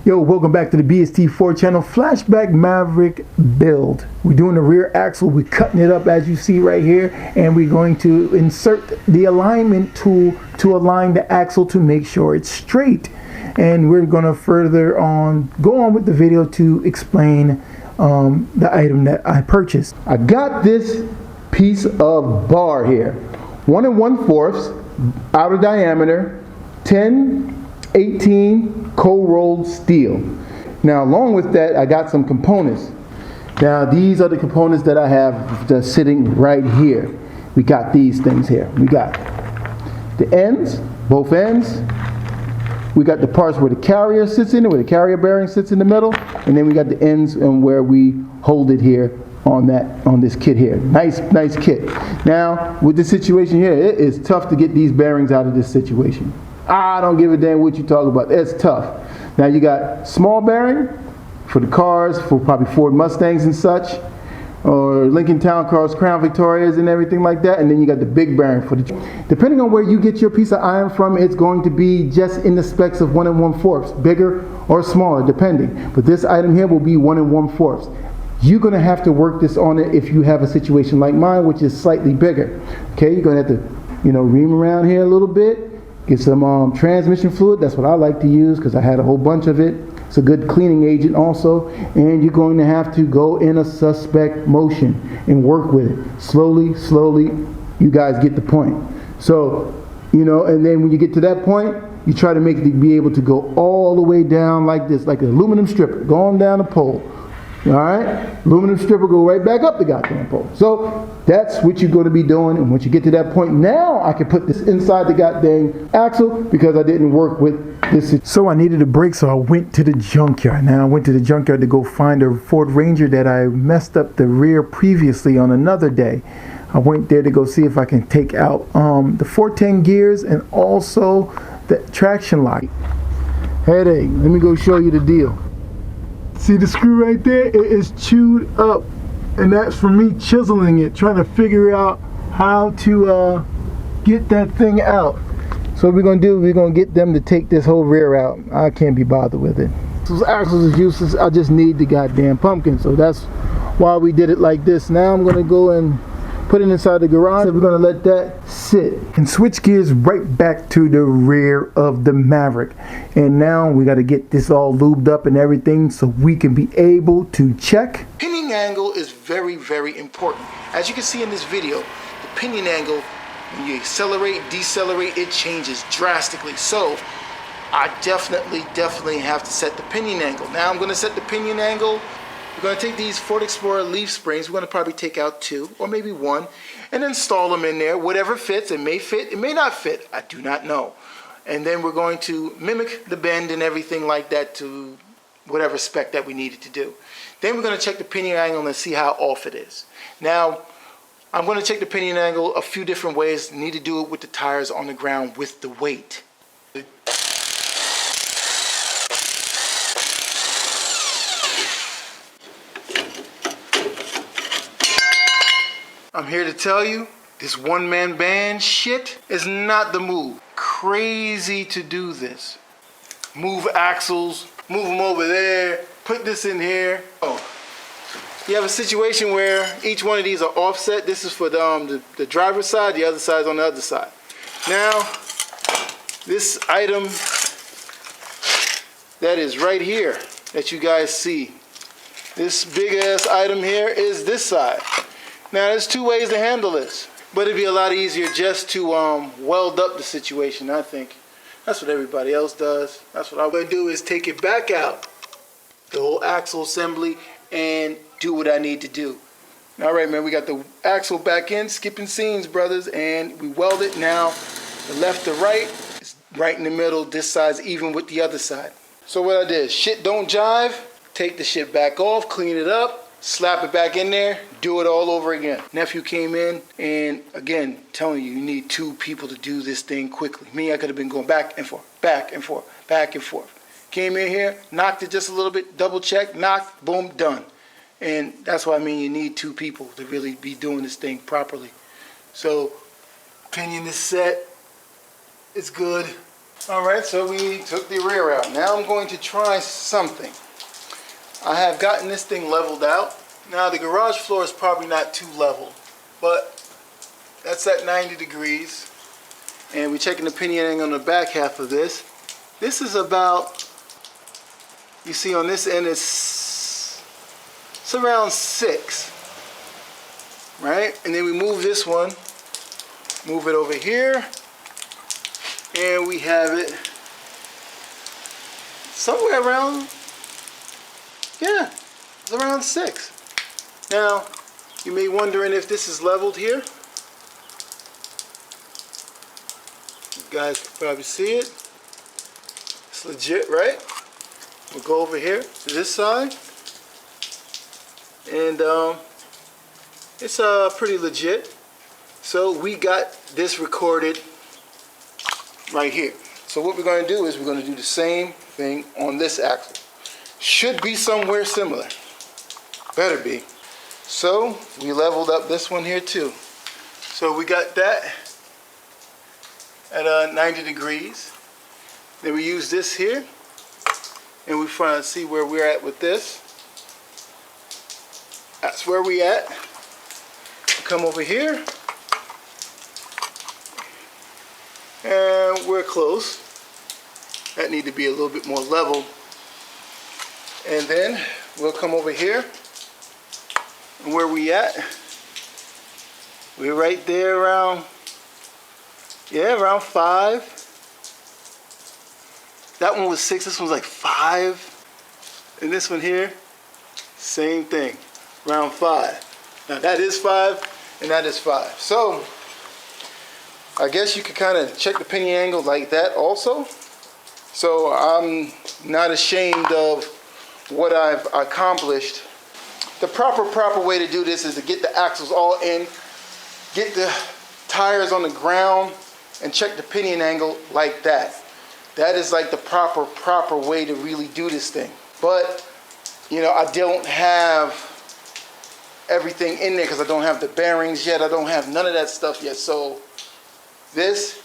Yo, welcome back to the BST4 channel. Flashback Maverick build. We're doing the rear axle. We're cutting it up as you see right here, and we're going to insert the alignment tool to align the axle to make sure it's straight. And we're going to further go on with the video to explain the item that I purchased. I got this piece of bar here, 1 1/4 outer diameter, 10/18 cold rolled steel. Now along with that I got some components. Now these are the components that I have just sitting right here. We got these things here. We got the ends, both ends. We got the parts where the carrier sits in it, where the carrier bearing sits in the middle, and then we got the ends and where we hold it here on this kit here. Nice kit. Now with the situation here, it is tough to get these bearings out of this situation. I don't give a damn what you talk about. It's tough. Now you got small bearing for the cars, for probably Ford Mustangs and such, or Lincoln Town Cars, Crown Victorias and everything like that. And then you got the big bearing for the, depending on where you get your piece of iron from, it's going to be just in the specs of 1 1/4, bigger or smaller depending. But this item here will be 1 1/4. You're going to have to work this on it if you have a situation like mine, which is slightly bigger. Okay, you're going to have to, ream around here a little bit. Get some transmission fluid. That's what I like to use because I had a whole bunch of it. It's a good cleaning agent also. And you're going to have to go in a suspect motion and work with it. Slowly, you guys get the point. So, and then when you get to that point, you try to make it be able to go all the way down like this, like an aluminum stripper, going down the pole. All right, aluminum stripper go right back up the goddamn pole. So that's what you're going to be doing. And once you get to that point, now I can put this inside the goddamn axle because I didn't work with this. So I needed a brake, so I went to the junkyard. Now I went to the junkyard to go find a Ford Ranger that I messed up the rear previously on another day. I went there to go see if I can take out the 410 gears and also the traction lock. Headache. Let me go show you the deal. See the screw right there? It is chewed up, and that's for me chiseling it, trying to figure out how to get that thing out. So what we're gonna do, we're gonna get them to take this whole rear out. I can't be bothered with it. Those axles is useless. I just need the goddamn pumpkin, so that's why we did it like this. Now I'm gonna go and put it inside the garage, and we're gonna let that sit and switch gears right back to the rear of the Maverick. And now we got to get this all lubed up and everything so we can be able to check. Pinion angle is very important. As you can see in this video, the pinion angle, when you accelerate, decelerate, it changes drastically. So I definitely have to set the pinion angle. Now I'm going to set the pinion angle. We're going to take these Ford Explorer leaf springs. We're going to probably take out 2 or maybe 1 and install them in there. Whatever fits. It may fit, it may not fit. I do not know. And then we're going to mimic the bend and everything like that to whatever spec that we needed to do. Then we're going to check the pinion angle and see how off it is. Now, I'm going to check the pinion angle a few different ways. Need to do it with the tires on the ground with the weight. I'm here to tell you, this one-man band shit is not the move. Crazy to do this. Move axles, move them over there, put this in here. Oh, you have a situation where each one of these are offset. This is for the driver's side, the other side's on the other side. Now, this item that is right here that you guys see, this big ass item here is this side. Now there's 2 ways to handle this, but it'd be a lot easier just to weld up the situation, I think. That's what everybody else does. That's what I'm gonna do, is take it back out, the whole axle assembly, and do what I need to do. All right, man, we got the axle back in, skipping scenes, brothers, and we weld it now. The left to right is right in the middle. This side's even with the other side. So what I did, shit don't jive, take the shit back off, clean it up, slap it back in there, do it all over again. Nephew came in, and again, telling you need 2 people to do this thing quickly. Me, I could have been going back and forth, back and forth, back and forth. Came in here, knocked it just a little bit, double check, knocked, boom, done. And that's why I mean you need 2 people to really be doing this thing properly. So, pinion is set, it's good. Alright, so we took the rear out. Now I'm going to try something. I have gotten this thing leveled out. Now the garage floor is probably not too level, but that's at 90 degrees. And we're checking the pinion angle on the back half of this. This is about, you see on this end it's around 6. Right? And then we move this one, move it over here, and we have it somewhere around, yeah, it's around 6. Now, you may be wondering if this is leveled here. You guys can probably see it. It's legit, right? We'll go over here to this side. And it's pretty legit. So we got this recorded right here. So what we're going to do is we're going to do the same thing on this axle. Should be somewhere similar. Better be. So we leveled up this one here too. So we got that at 90 degrees. Then we use this here, and we try to see where we're at with this. That's where we at. Come over here, and we're close. That need to be a little bit more level. And then we'll come over here, and where we at? We're right there around, yeah, around 5. That one was 6, this one's like 5. And this one here, same thing, around 5. Now that is 5, and that is 5. So, I guess you could kind of check the pinion angle like that also. So I'm not ashamed of what I've accomplished. The proper way to do this is to get the axles all in, get the tires on the ground, and check the pinion angle like that. That is like the proper way to really do this thing. But, you know, I don't have everything in there because I don't have the bearings yet. I don't have none of that stuff yet. So this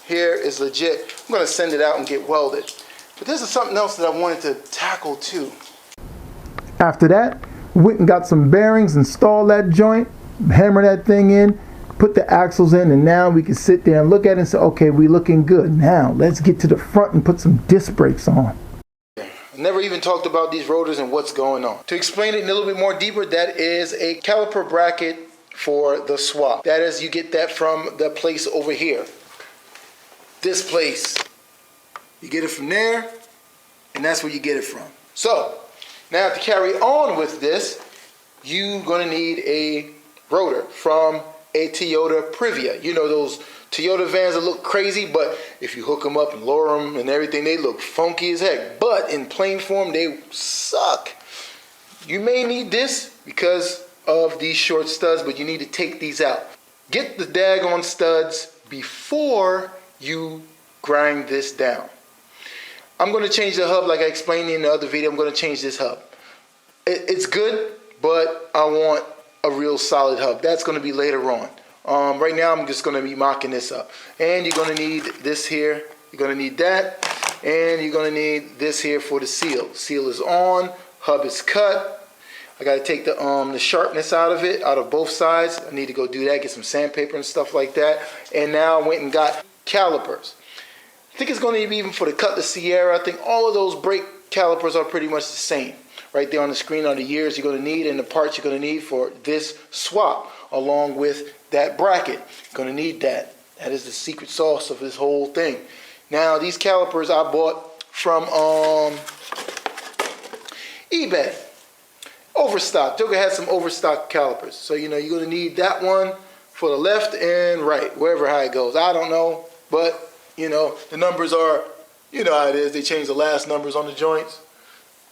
here is legit. I'm going to send it out and get welded. But this is something else that I wanted to tackle too. After that, went and got some bearings, installed that joint, hammer that thing in, put the axles in, and now we can sit there and look at it and say, okay, we're looking good. Now let's get to the front and put some disc brakes on. I never even talked about these rotors and what's going on. To explain it in a little bit more deeper, that is a caliper bracket for the swap. That is, you get that from the place over here. This place. You get it from there, and that's where you get it from. So, now to carry on with this, you're going to need a rotor from a Toyota Previa. You know those Toyota vans that look crazy, but if you hook them up and lower them and everything, they look funky as heck. But in plain form, they suck. You may need this because of these short studs, but you need to take these out. Get the daggone studs before you grind this down. I'm going to change the hub like I explained in the other video. I'm going to change this hub. It's good, but I want a real solid hub. That's going to be later on. Right now I'm just going to be mocking this up. And you're going to need this here. You're going to need that. And you're going to need this here for the seal. Seal is on. Hub is cut. I got to take the sharpness out of it, out of both sides. I need to go do that, get some sandpaper and stuff like that. And now I went and got calipers. I think it's going to be even for the Cutlass Sierra. I think all of those brake calipers are pretty much the same. Right there on the screen are the years you're going to need and the parts you're going to need for this swap, along with that bracket. You're going to need that. That is the secret sauce of this whole thing. Now, these calipers I bought from eBay. Overstock. Joker had some overstock calipers. So, you know, you're going to need that one for the left and right, wherever how it goes. I don't know, but, you know, the numbers are, you know how it is. They change the last numbers on the joints.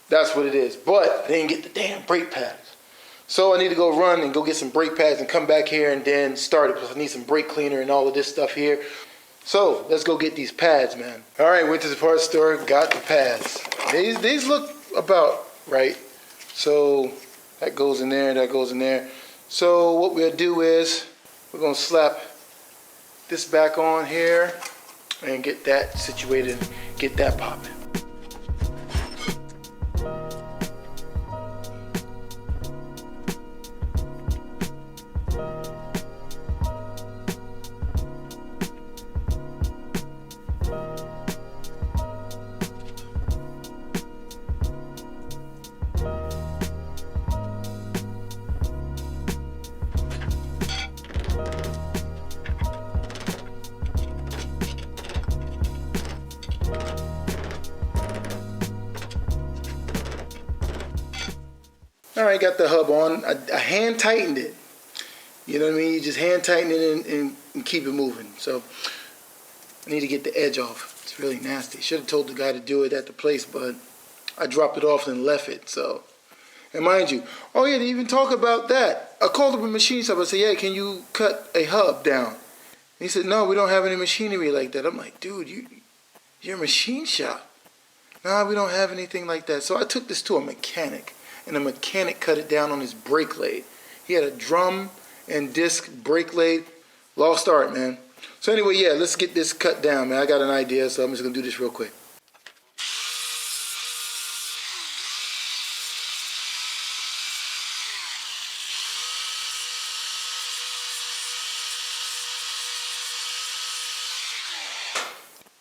That's what it is. But I didn't get the damn brake pads. So I need to go run and go get some brake pads and come back here and then start it because I need some brake cleaner and all of this stuff here. So let's go get these pads, man. All right, went to the parts store, got the pads. These look about right. So that goes in there, that goes in there. So what we'll do is we're going to slap this back on here. and get that situated and get that popping. All right, got the hub on. I hand tightened it. You know what I mean? You just hand tighten it and keep it moving. So I need to get the edge off. It's really nasty. Should have told the guy to do it at the place, but I dropped it off and left it. So, and mind you, oh yeah, they even talk about that. I called up a machine shop. I said, yeah, can you cut a hub down? And he said, no, we don't have any machinery like that. I'm like, dude, you're a machine shop. Nah, we don't have anything like that. So I took this to a mechanic, and the mechanic cut it down on his brake lathe. He had a drum and disc brake lathe. Lost art, man. So anyway, yeah, let's get this cut down, man. I got an idea, so I'm just gonna do this real quick.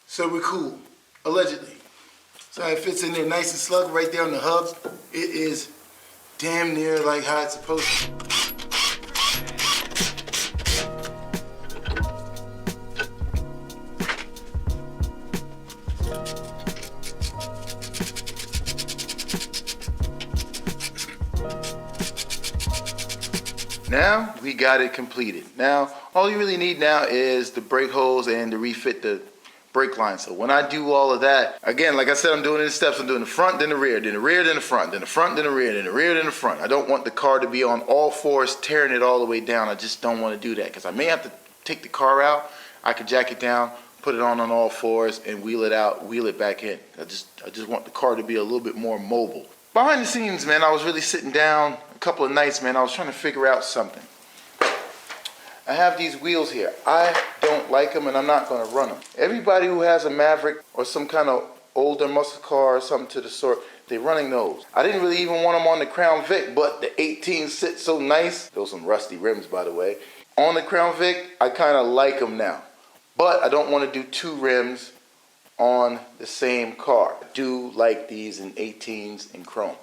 So we're cool, allegedly. So it fits in there nice and snug right there on the hubs. It is damn near like how it's supposed to. Now we got it completed. Now all you really need now is the brake hose and to refit the brake line. So when I do all of that, again, like I said, I'm doing it in steps. I'm doing the front, then the rear, then the rear, then the front, then the front, then the rear, then the rear, then the front. I don't want the car to be on all fours, tearing it all the way down. I just don't want to do that because I may have to take the car out. I could jack it down, put it on all fours, and wheel it out, wheel it back in. I just want the car to be a little bit more mobile. Behind the scenes, man, I was really sitting down a couple of nights, man. I was trying to figure out something. I have these wheels here. I don't like them, and I'm not going to run them. Everybody who has a Maverick or some kind of older muscle car or something to the sort, they're running those. I didn't really even want them on the Crown Vic, but the 18 sits so nice. Those are some rusty rims, by the way. On the Crown Vic, I kind of like them now. But I don't want to do two rims on the same car. I do like these in 18s in chrome.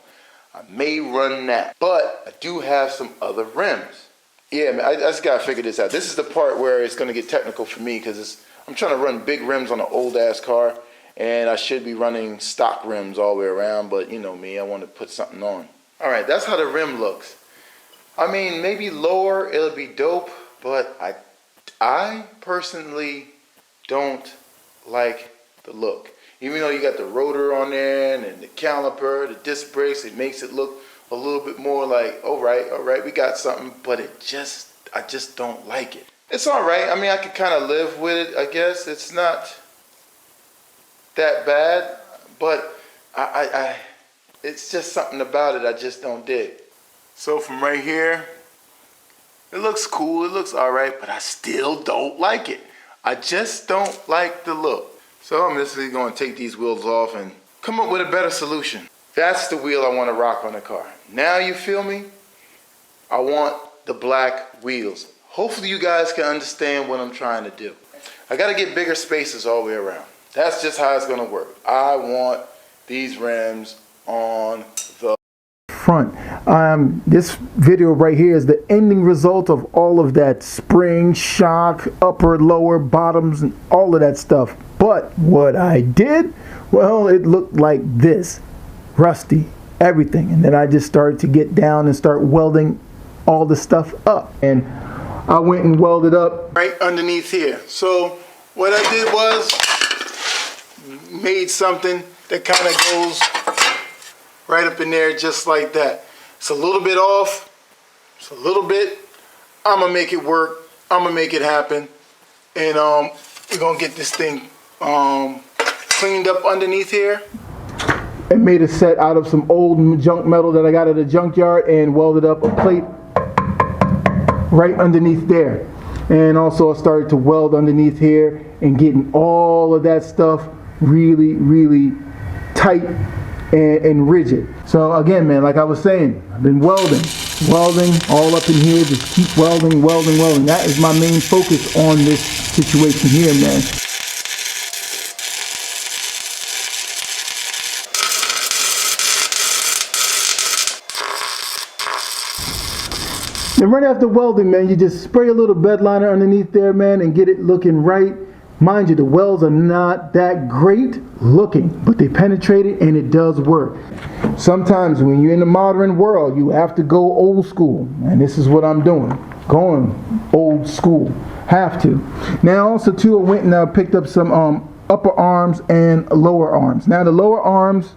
I may run that, but I do have some other rims. Yeah, man, I just gotta figure this out. This is the part where it's gonna get technical for me because I'm trying to run big rims on an old ass car, and I should be running stock rims all the way around, but you know me, I want to put something on. All right, that's how the rim looks. I mean, maybe lower, it'll be dope, but I personally don't like the look. Even though you got the rotor on there and the caliper, the disc brakes, it makes it look a little bit more like, all right, we got something, but I just don't like it. It's all right. I mean, I could kind of live with it, I guess. It's not that bad, but it's just something about it I just don't dig. So from right here, it looks cool, it looks all right, but I still don't like it. I just don't like the look. So I'm just going to take these wheels off and come up with a better solution. That's the wheel I want to rock on the car. Now you feel me? I want the black wheels. Hopefully you guys can understand what I'm trying to do. I got to get bigger spaces all the way around. That's just how it's going to work. I want these rims on the front. This video right here is the ending result of all of that spring, shock, upper, lower, bottoms, and all of that stuff. But what I did, well, it looked like this. Rusty, everything. And then I just started to get down and start welding all the stuff up. And I went and welded up right underneath here. So what I did was made something that kind of goes right up in there just like that. It's a little bit off. It's a little bit. I'm going to make it work. I'm going to make it happen. And we're going to get this thing cleaned up underneath here. I made a set out of some old junk metal that I got at a junkyard and welded up a plate right underneath there. And also I started to weld underneath here and getting all of that stuff really, really tight and rigid. So again, man, like I was saying, I've been welding all up in here. Just keep welding. That is my main focus on this situation here, man. And right after welding, man, you just spray a little bed liner underneath there, man, and get it looking right. Mind you, the welds are not that great looking, but they penetrate it and it does work. Sometimes when you're in the modern world, you have to go old school, and this is what I'm doing, going old school. Have to. Now also too, I went and picked up some upper arms and lower arms. Now the lower arms,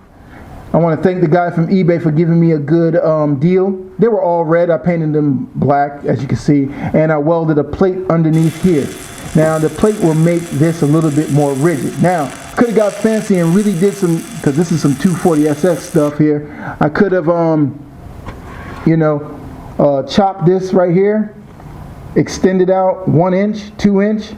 I want to thank the guy from eBay for giving me a good deal. They were all red. I painted them black, as you can see, and I welded a plate underneath here. Now the plate will make this a little bit more rigid. Now, could have got fancy and really did some, because this is some 240SX stuff here. I could have, chopped this right here, extended out 1 inch, 2 inch,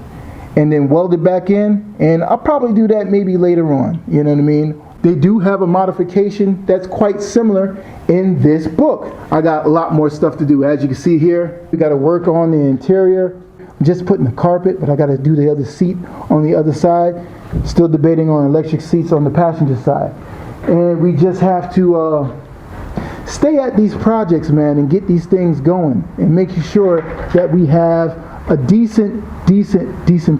and then weld it back in. And I'll probably do that maybe later on. You know what I mean? They do have a modification that's quite similar in this book. I got a lot more stuff to do. As you can see here, we got to work on the interior. I'm just putting the carpet, but I got to do the other seat on the other side. Still debating on electric seats on the passenger side. And we just have to stay at these projects, man, and get these things going and making sure that we have a decent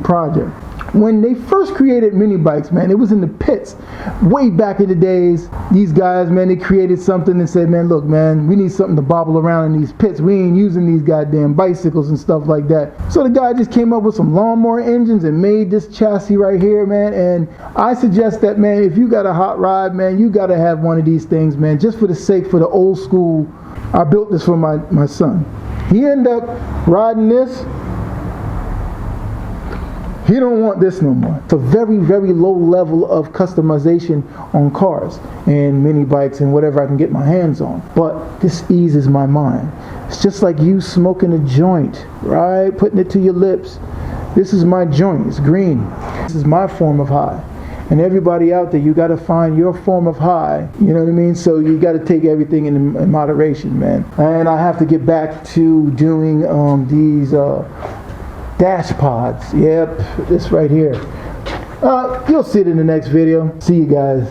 project. When they first created mini bikes, man, it was in the pits way back in the days. These guys, man, they created something and said, man, look, man, we need something to bobble around in these pits. We ain't using these goddamn bicycles and stuff like that. So the guy just came up with some lawnmower engines and made this chassis right here, man. And I suggest that, man, if you got a hot rod, man, you got to have one of these things, man, just for the sake, for the old school. I built this for my son. He ended up riding this. He don't want this no more. It's a very, very low level of customization on cars and mini bikes and whatever I can get my hands on. But this eases my mind. It's just like you smoking a joint, right? Putting it to your lips. This is my joint. It's green. This is my form of high. And everybody out there, you got to find your form of high. You know what I mean? So you got to take everything in moderation, man. And I have to get back to doing these dash pods. Yep, this right here. You'll see it in the next video. See you guys.